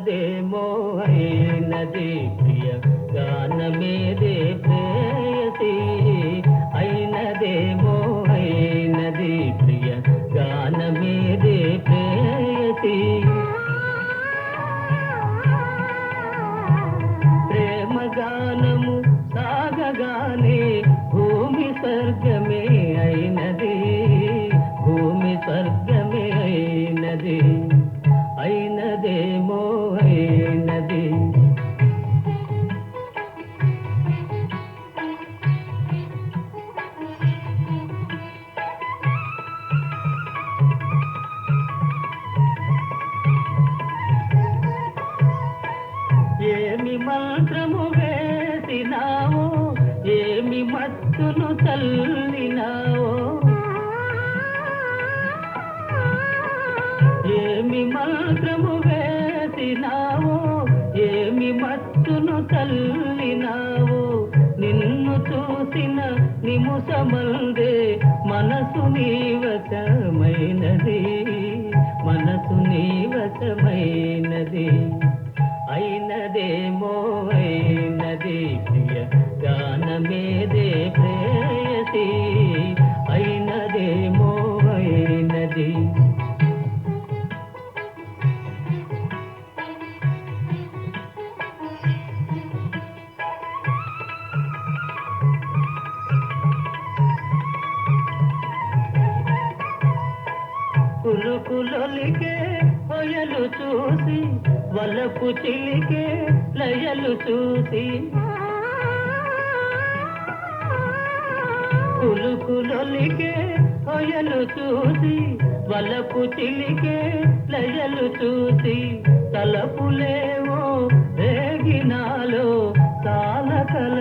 అయినదేమో అయినది ప్రియ గానమేదే ప్రేయసి అయినదేమో అయినది ప్రియ గానమేదే ప్రేయసి ప్రేమ గానము సాగగానే భూమి స్వర్గమే అయినది భూమి స్వర్గమే అయినది అయినదేమో అయినది ఏమి మంత్రము వేసినావో ఏమి మత్తును చల్లినావో ఏమి మంత్రము వేసినావో ఏమి మత్తును చల్లినావో నిన్ను చూసిన నిముషమందే మనసు నీవశమైనది మనసు నీవశమైనది అయినదేమో అయినది ప్రియ గానమేదే ప్రేయసి అయినదేమో అయినది కులుకులొలికే హొయలు చూసి వలపు చిలికే లయలు చూసి కులుకులొలికే హొయలు చూసి వలపు చిలికే లయలు చూసి తలపులేవో రేగినాలో తాళ కల